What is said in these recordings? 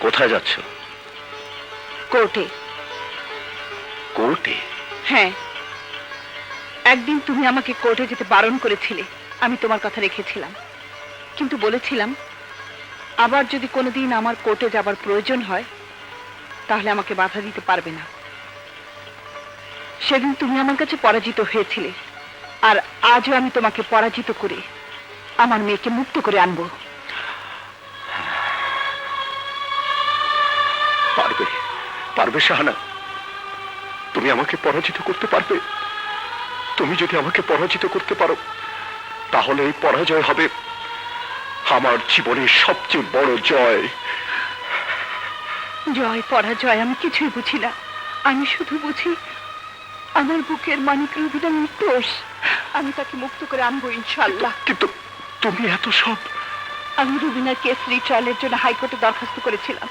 কোথায় যাচ্ছ? কোর্টে। কোর্টে? হ্যাঁ, একদিন তুমি আমাকে কোর্টে যেতে বারণ করেছিলে। আমি তোমার কথা রেখেছিলাম, কিন্তু বলেছিলাম আবার যদি কোনোদিন আমার কোর্টে যাবার প্রয়োজন হয় তাহলে আমাকে বাধা দিতে পারবে না। সেদিন তুমি আমার কাছে পরাজিত হয়েছিলে, আর আজও আমি তোমাকে পরাজিত করে আমার মেয়েকে মুক্ত করে আনবো। পারবে, পারবে শাহানা, তুমি আমাকে পরাজিত করতে পারবে। তুমি যদি আমাকে পরাজিত করতে পারো তাহলে এই পরাজয় হবে আমার জীবনের সবচেয়ে বড় জয়। জয় পরাজয় আমি কিছুই বুঝি না। আমি শুধু বুঝি আমার বুকের মানিক রুবিনা নির্দোষ। আমি তাকে মুক্ত করে আনবো ইনশাআল্লাহ। কিন্তু তুমি এত সব। আমি রুবিনার কেস রিট্রায়ালের জন্য হাইকোর্টে দরখাস্ত করেছিলাম।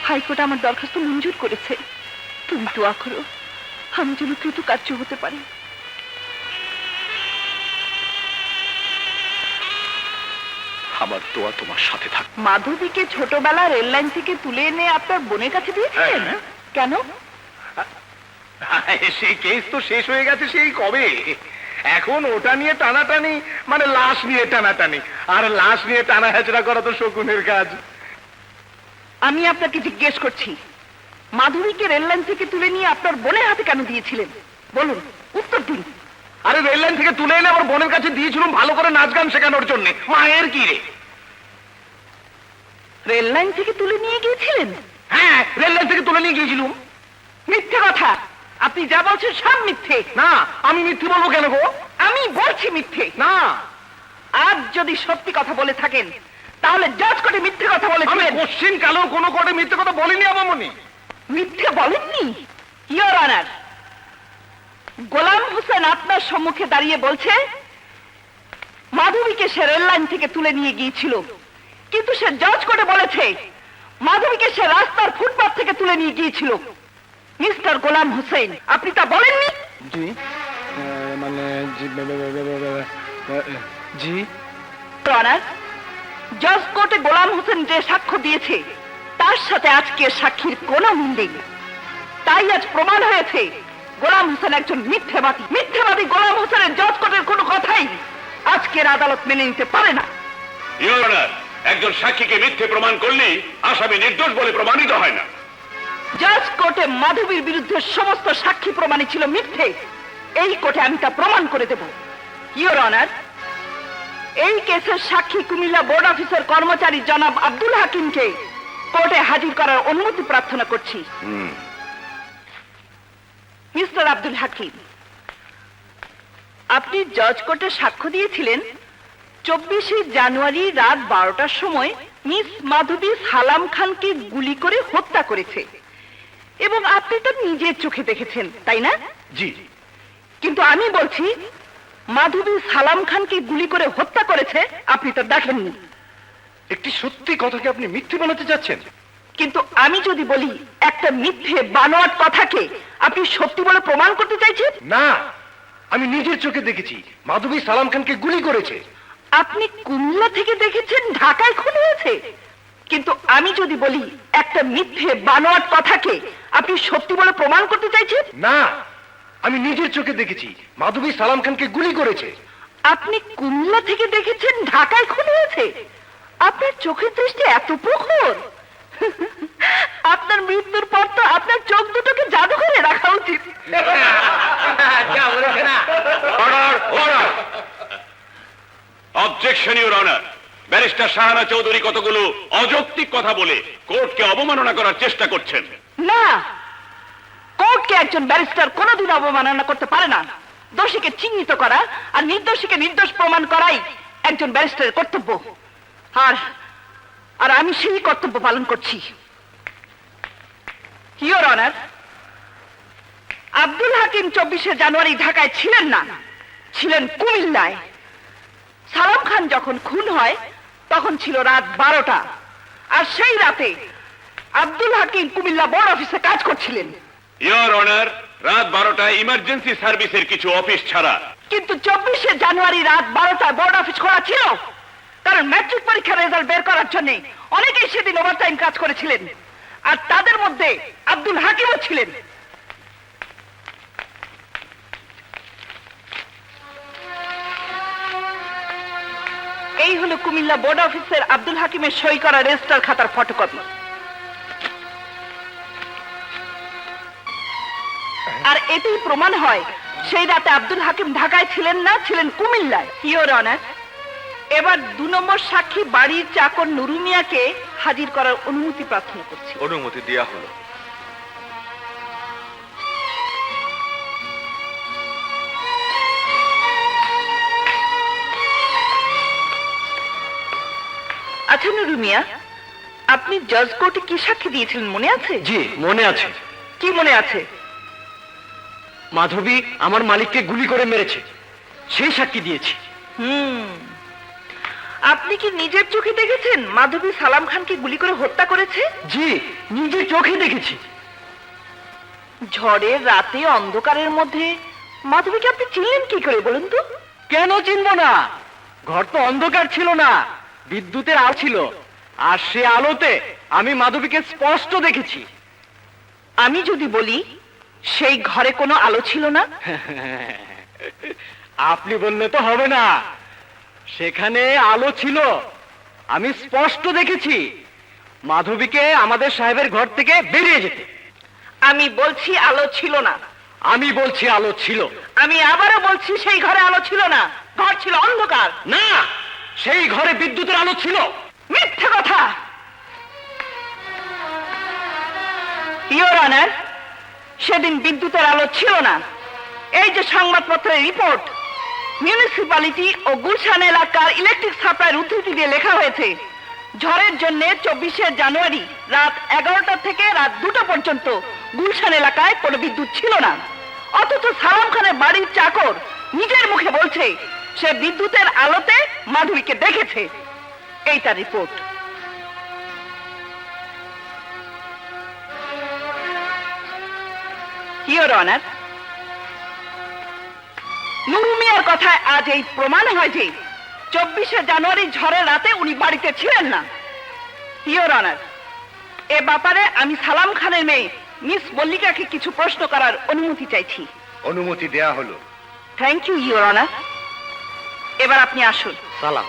হাইকোর্ট আমার দরখাস্ত মঞ্জুর করেছে। তুমি দোয়া করো আমি যেন কৃতকার্য হতে পারি। আমার দোয়া তোমার সাথে থাক। মাধবীকে ছোটবেলা রেল লাইন থেকে তুলে এনে আপনার বোনের কাছে দিয়েছিলেন? কেন? সেই কেস তো শেষ হয়ে গেছে সেই কবে। এখন ওটা নিয়ে টানাটানি মানে লাশ নিয়ে টানাটানি, আর লাশ নিয়ে টানা হেঁচড়া করা তো শকুনের কাজ। আমি আপনাকে জিজ্ঞেস করছি, মাধবীকে রেল লাইন থেকে তুলে নিয়ে আপনার বোনের হাতে কেন দিয়েছিলেন? বলুন, উত্তর দিন। আরে রেল লাইন থেকে তুলে এনে আমার বোনের কাছে দিয়েছিলাম ভালো করে নাচ গান শেখানোর জন্য। মায়ের কি রে? রেল লাইন থেকে তুলে নিয়ে গিয়েছিলেন? হ্যাঁ, রেল লাইন থেকে তুলে নিয়ে গিয়েছিলাম। মিথ্যে কথা, আপনি যা বলছেন সব মিথ্যে। না, আমি মিথ্যে বলবো কেন গো? আমি বলছি মিথ্যে না। আজ যদি সত্যি কথা বলে থাকেন তাহলে জাজ কোর্টে মিথ্যে কথা আমি বলেছিলেন। কোশ্চিন কালেও কোনো কোর্টে মিথ্যে কথা বলিনি আমামনি। মিথ্যে বলেননি? ইওর অনার, গোলাম হোসেন আপনার সম্মুখে দাঁড়িয়ে বলছে মাধবীকে সে রেল লাইন থেকে তুলে নিয়ে গিয়েছিল, কিন্তু সে জজ কোর্টে বলেছে মাধবীকে সে রাস্তার ফুটপাথ থেকে তুলে নিয়ে গিয়েছিল। মিস্টার গোলাম হোসেন, আপনি তা বলেননি? জি, মানে জি অনার, জজ কোর্টে গোলাম হোসেন যে সাক্ষ্য দিয়েছে তার সাথে আজকে সাক্ষীর কোনো মিল নেই। তাই আজ প্রমাণ হয়েছে গোলাম হোসেন একজন মিথ্যেবাদী। মিথ্যেবাদী গোলাম হোসেনের জজ কোর্টের কোনো কথাই আজকের আদালত মেনে নিতে পারে না। ইওর অনার, একজন সাক্ষীকে মিথ্যে প্রমাণ করলেই আসামি নির্দোষ বলে প্রমাণিত হয় না। জজ কোর্টে মাধবীর বিরুদ্ধে সমস্ত সাক্ষী প্রমাণই ছিল মিথ্যে। এই কোর্টে আমি তা প্রমাণ করে দেব। ইওর অনার, এই কেসের সাক্ষী কুমিল্লা বোর্ড অফিসের কর্মচারী জনাব আব্দুল হাকিমকে কোর্টে হাজির করার অনুমতি প্রার্থনা করছি। মিস্টার আব্দুল হাকিম, আপনি জজ কোর্টে সাক্ষ্য দিয়েছিলেন 24শে জানুয়ারি রাত 12টার সময় মিস মাধবী সালাম খানকে গুলি করে হত্যা করেছে, এবং আপনি তো নিজের চোখে দেখেছেন, তাই না? জি। কিন্তু আমি বলছি মাধবী সালাম খানকে গুলি করে হত্যা করেছে আপনি তো দেখেননি। একটি সত্যি কথাকে আপনি মিথ্যে বানাতে যাচ্ছেন। কিন্তু আমি যদি বলি একটা মিথ্যে বানোয়াট কথাকে আপনি সত্যি বলে প্রমাণ করতে চাইছেন? না, আমি নিজের চোখে দেখেছি মাধবী সালাম খানকে গুলি করেছে। আপনি কুমিল্লা থেকে দেখেছেন ঢাকায় খুন হয়েছে। কিন্তু আমি যদি বলি একটা মিথ্যে বানোয়াট কথাকে আপনি সত্যি বলে প্রমাণ করতে চাইছেন? না, আমি নিজের চোখে দেখেছি মাধবী সালাম খানকে গুলি করেছে। আপনি কুমিল্লা থেকে দেখেছেন ঢাকায় খুন হয়েছে। আপনার চোখের দৃষ্টি এত প্রখর। আপনার মৃত্যুর পর তো আপনার চোখ দুটোকে জাদুঘরে রাখা উচিত। Order, order. Objection your honour, barrister Shahana Chowdhury কতগুলো অযৌক্তিক কথা বলে কোর্টকে অবমাননা করার চেষ্টা করছেন। না, কোর্টকে একজন ব্যারিস্টার কোনোদিন অবমাননা করতে পারে না। দোষীকে চিহ্নিত করা আর নির্দোষীকে নির্দোষ প্রমাণ করাই একজন ব্যারিস্টারের কর্তব্য, আর আমি সেই কর্তব্য পালন করছি। ইওর অনার, আব্দুল হাকিম 24শে জানুয়ারি ঢাকায় ছিলেন না, ছিলেন কুমিল্লায়। সালাম খান যখন খুন হয় তখন ছিল রাত 12টা, আর সেই রাতে আব্দুল হাকিম কুমিল্লা বোর্ড অফিসে কাজ করছিলেন। ইওর অনার, রাত 12টায় ইমার্জেন্সি সার্ভিসের কিছু অফিস ছাড়া। কিন্তু 24শে জানুয়ারি রাত 12টায় বোর্ড অফিস খোলা ছিল, কারণ ম্যাট্রিক পরীক্ষার রেজাল্ট বের করার জন্য অনেকেই সেদিন ওভারটাইম কাজ করেছিলেন, আর তাদের মধ্যে আব্দুল হাকিমও ছিলেন। এই হলো কুমিল্লা বোর্ড অফিসের আব্দুল হাকিমের সই করা রেজিস্টার খাতার ফটোকপি। আর এতেই প্রমাণ হয় সেই রাতে আব্দুল হাকিম ঢাকায় ছিলেন না, ছিলেন কুমিল্লায়। ইওর অনার, এবার 2 নম্বর সাক্ষী বাড়ির চাকর নুরু মিয়াকে হাজির করার অনুমতি প্রার্থনা করছি। অনুমতি দেয়া হলো। আচ্ছা নুরু মিয়া, আপনি জজ কোর্টে কি সাক্ষী দিয়েছিলেন মনে আছে? জি মনে আছে। কি মনে আছে? মাধবী আমার মালিককে গুলি করে মেরেছে, সেই সাক্ষী দিয়েছি। আপনি কি নিজের চোখে দেখেছেন মাধবী সালাম খানকে গুলি করে হত্যা করেছে? জি নিজের চোখে দেখেছি। ঝড়ের রাতে অন্ধকারের মধ্যে মাধবীকে আপনি চিনলেন কি করে বলুন তো? কেন চিনবো না? ঘর তো অন্ধকার ছিল না, বিদ্যুতের আলো ছিল, আর সে আলোতে আমি মাধবীকে স্পষ্ট দেখেছি। আমি যদি বলি সেই ঘরে কোনো আলো ছিল না? আপনি বললে তো হবে না, সেখানে আলো ছিল, আমি স্পষ্ট দেখেছি মাধবীকে আমাদের সাহেবের ঘর থেকে বেরিয়ে যেতে। আমি বলছি আলো ছিল না। আমি বলছি আলো ছিল। আমি আবারও বলছি সেই ঘরে আলো ছিল না, ঘর ছিল অন্ধকার। না, সেই ঘরে বিদ্যুতের আলো ছিল। মিথ্যে কথা। ইওর অনার, সেদিন বিদ্যুতের আলো ছিল না। এই যে সংবাদপত্রের রিপোর্ট, মিউনিসিপ্যালিটি ও গুলশান এলাকার ইলেকট্রিক সাপ্লাইয়ের উদ্ধৃতি দিয়ে লেখা হয়েছে, ঝড়ের জন্য 24শে জানুয়ারি রাত 11টা থেকে রাত 2টা পর্যন্ত গুলশান এলাকায় কোনো বিদ্যুৎ ছিল না। অথচ সালাম খানের বাড়ির চাকর নিজের মুখে বলছে সে বিদ্যুতের আলোতে মাধবীকে দেখেছে। এইটা রিপোর্ট। ইওর অনার, নুরু মিয়ার কথায় আজ এই প্রমাণ হয় যে 24শে জানুয়ারি ঝড়ের রাতে উনি বাড়িতে ছিলেন না। ইওর অনার, এ ব্যাপারে আমি সালাম খানের মেয়ে মিস মল্লিকাকে কিছু প্রশ্ন করার অনুমতি চাইছি। অনুমতি দেয়া হলো। Thank you your honour. এবার আপনি আসুন। সালাম।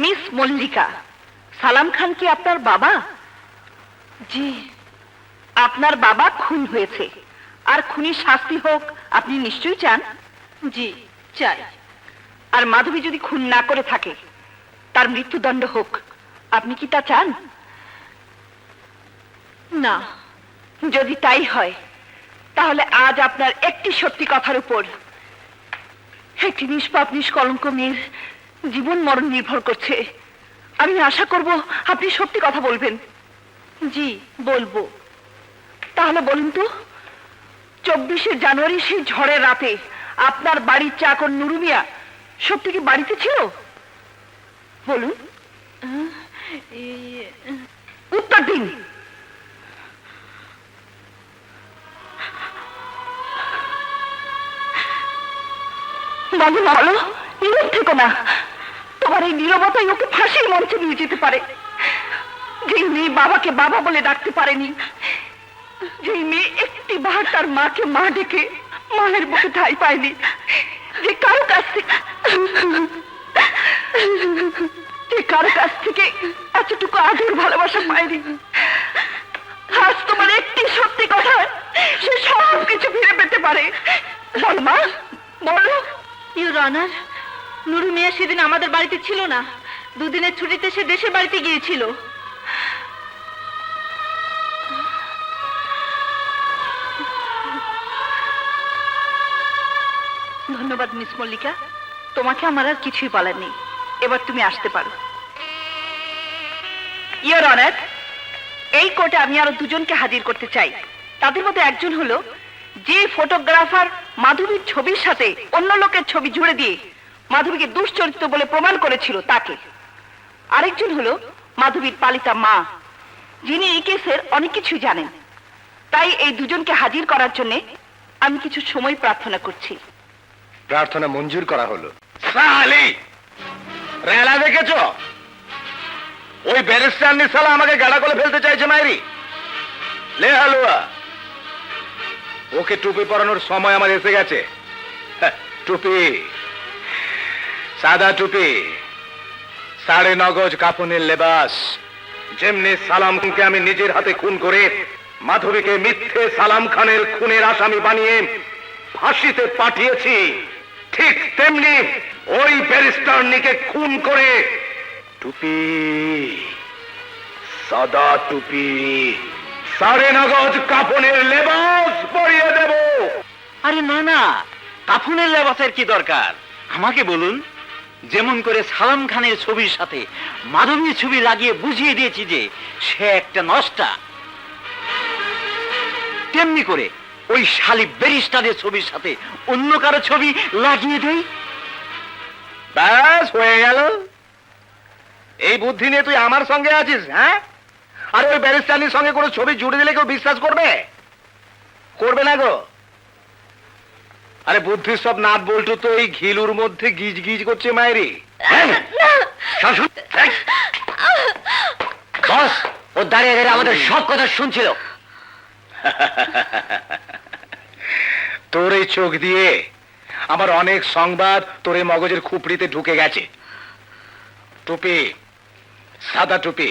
মিস মল্লিকা, সালাম খান কি আপনার বাবা? জি। আপনার বাবা খুন হয়েছে, আর খুনির শাস্তি হোক আপনি নিশ্চয়ই চান? জি চাই। আর মাধবী যদি খুন না করে থাকে, তার মৃত্যুদণ্ড হোক, আপনি কি তা চান? না। যদি তাই হয়, তাহলে আজ আপনার একটি সত্যি কথার উপর একটি নিষ্পাপ নিষ্কলঙ্ক মেয়ের জীবন মরণ নির্ভর করছে। আমি আশা করব আপনি সত্যি কথা বলবেন। জি বলবো। তাহলে বলুন তো, 24শে জানুয়ারি সেই ঝড়ের রাতে আপনার বাড়ির চাকর নুরু মিয়া সত্যি কি বাড়িতে ছিল? বলুন, উত্তর দিন। বলো বলো, নীরব থেকো না। তোমার এই নীরবতাই ওকে ফাঁসির মঞ্চে নিয়ে যেতে পারে। যে মেয়ে বাবাকে বাবা বলে ডাকতে পারেনি, যে মেয়ে একটি বার তার মাকে মা ডেকে মায়ের বুকে ঠাঁই পায়নি, যে কারো কাছ থেকে এতটুকু আদর ভালোবাসা পায়নি, আজ তোমার একটি সত্যি কথা সে সব কিছু ফিরে পেতে পারে। বল মা, বলো। ইউর অনার, নুরু মিয়া সেদিন আমাদের বাড়িতে ছিল না। দুদিনের ছুটিতে সে দেশের বাড়িতে গিয়েছিল। ধন্যবাদ মিস মল্লিকা, তোমাকে আমার আর কিছুই বলার নেই। এবার তুমি আসতে পারো। ইওর অনার, এই কোর্টে আমি আরো দুজনকে হাজির করতে চাই। তাদের মধ্যে একজন হলো যে ফটোগ্রাফার মাধবীর ছবির সাথে অন্য লোকের ছবি জুড়ে দিয়ে মাধবীকে দুশ্চরিত্র বলে প্রমাণ করেছিল তাকে। আরেকজন হলো মাধবীর পালিতা মা, যিনি এই কেসের অনেক কিছু জানেন। তাই এই দুজনকে হাজির করার জন্য আমি কিছু সময় প্রার্থনা করছি। প্রার্থনা মঞ্জুর করা হলো। সালি রেলা দেখেছ? ওই ব্যারিস্টার নিসালা আমাকে গাড়া করে ফেলতে চাইছে মাইরি। লে হালুয়া, ওকে টুপি পরানোর সময় আমার এসে গেছে। হ্যাঁ, টুপি, সাদা টুপি, 9.5 গজ কাফনের লেবাস। যেমনি সালামকে আমি নিজের হাতে খুন করে মাধবীকে মিথ্যে সালাম খানের খুনের আসামি বানিয়ে ফাঁসিতে পাঠিয়েছি, ঠিক তেমনি ওই ব্যারিস্টারনিকে খুন করে টুপি, সাদা টুপি, 9.5 গজ কাফনের লেবাস পরিয়ে দেব। আরে না না, কাফনের লেবাসের কি দরকার? আমাকে বলুন, যেমন করে সালাম খানের ছবির সাথে মাধবীর ছবি লাগিয়ে বুঝিয়ে দিয়েছি যে সে একটা নষ্টা, তেমনি করে ওই শালি ব্যারিস্টারের ছবির সাথে অন্য কারো ছবি লাগিয়ে দেই। ব্যাস হয়ে গেল। এই বুদ্ধি নিয়ে তুই আমার সঙ্গে আছিস? হ্যাঁ, আর ওই ব্যারিস্টারের সঙ্গে কোনো ছবি জুড়ে দিলে কেউ বিশ্বাস করবে? করবে না গো। আরে বুদ্ধির সব নাট বল্টু তো এই ঘিলুর মধ্যে গিজ গিজ করছে মায়েরি। বস, ও দাঁড়িয়ে দাঁড়িয়ে আমাদের সব কথা শুনছিল। তোর এই চোখ দিয়ে আমার অনেক সংবাদ তোর এই মগজের খুপড়িতে ঢুকে গেছে। টুপি, সাদা টুপি,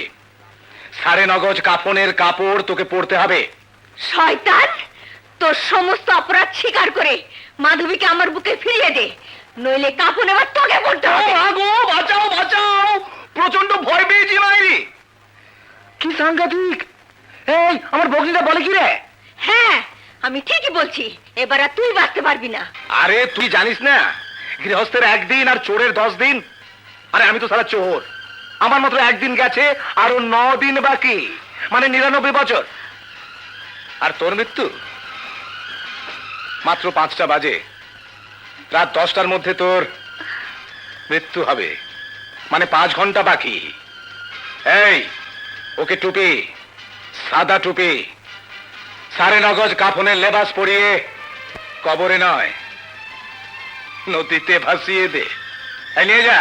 9.5 গজ কাফনের কাপড় তোকে পরতে হবে। শয়তান, তোর সমস্ত অপরাধ স্বীকার করে মাধবীকে আমার বুকে ফিরিয়ে দে, নইলে কাফন এবার তোকে পড়তে হবে। বাঁচাও বাঁচাও, প্রচন্ড ভয় পেয়েছি মাইরি। কি সাংঘাতিক! এই আমার বকরিটা বলে কি রে? হ্যাঁ, আমি ঠিকই বলছি, এবার আর তুই বাঁচতে পারবি না। আরে তুই জানিস না গৃহস্থের 1 দিন আর চোরের 10 দিন? আরে আমি তো সারা চোর, আমার মাত্র 1 দিন গেছে, আরো 9 দিন বাকি, মানে 99 বছর। আর তোর মৃত্যু মাত্র 5টা বাজে, রাত 10টার মধ্যে তোর মৃত্যু হবে, মানে 5 ঘন্টা বাকি। এই ওকে টুপি, সাদা টুপি, 9.5 গজ কাফনের লেবাস পরিয়ে কবরে নয় নদীতে ভাসিয়ে দে। এই নিয়ে যা।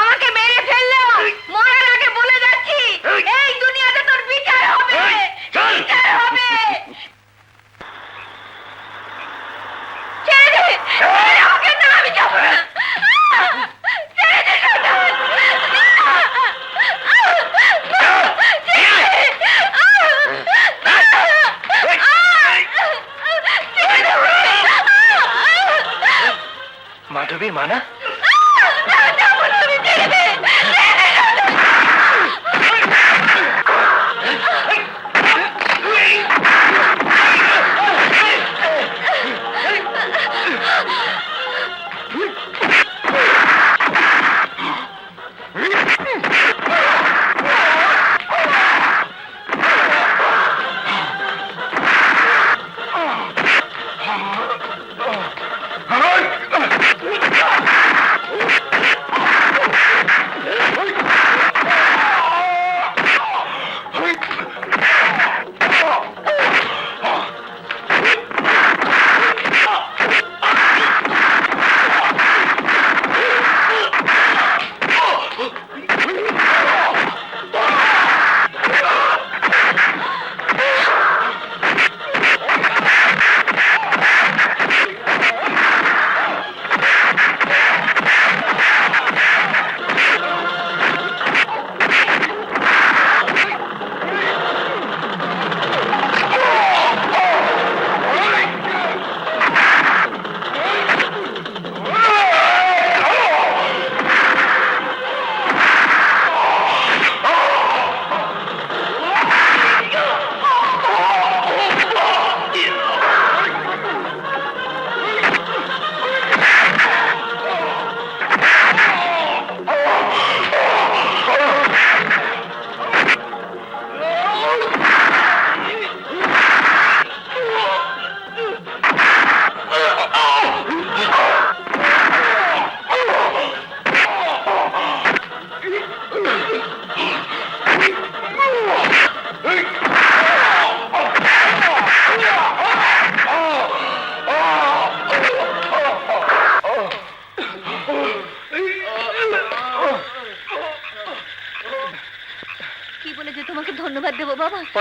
আমাকে মেরে ফেললো, মরার আগে বলে যাচ্ছি, এই দুনিয়াতে তোর বিচার হবে, বিচার হবে। ছেড়ে দে, ছেড়ে দে আমাকে, না আমি যাবো না। ছেড়ে দে শয়তান। মাধবী মানা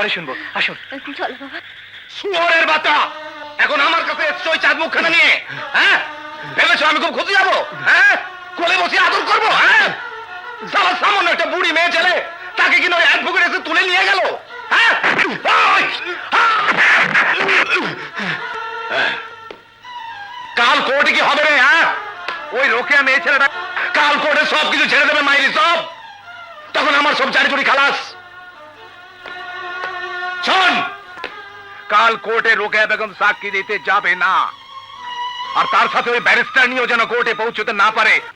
পরে শুনবো, আসুন। চলো বাবা। শুয়োরের বাচ্চা, এখন আমার কাছে এসছো ওই চাঁদ মুখখানা নিয়ে, হ্যাঁ? ভেবেছো আমি খুব খুশি যাবো, হ্যাঁ? কোলে বসে আদর করবো, হ্যাঁ? সারা সামান্য একটা বুড়ি মেয়ে ছেলে, তাকে কিনা ওই অ্যাডভোকেট এসে তুলে নিয়ে গেল, হ্যাঁ? ওই! কাল কোর্টে কি হবে রে, হ্যাঁ? ওই রোকেয়া মেয়ে ছেলেটা কাল কোর্টে সব কিছু ছেড়ে দেবে, মাইরি সব। তখন আমার সব চারিচুরি খালাস। শোন, কাল কোর্টে রোকেয়া বেগম সাক্ষী দিতে যাবে না, আর তার সাথে ওই ব্যারিস্টার নিয়েও যেন কোর্টে পৌঁছতে না পারে,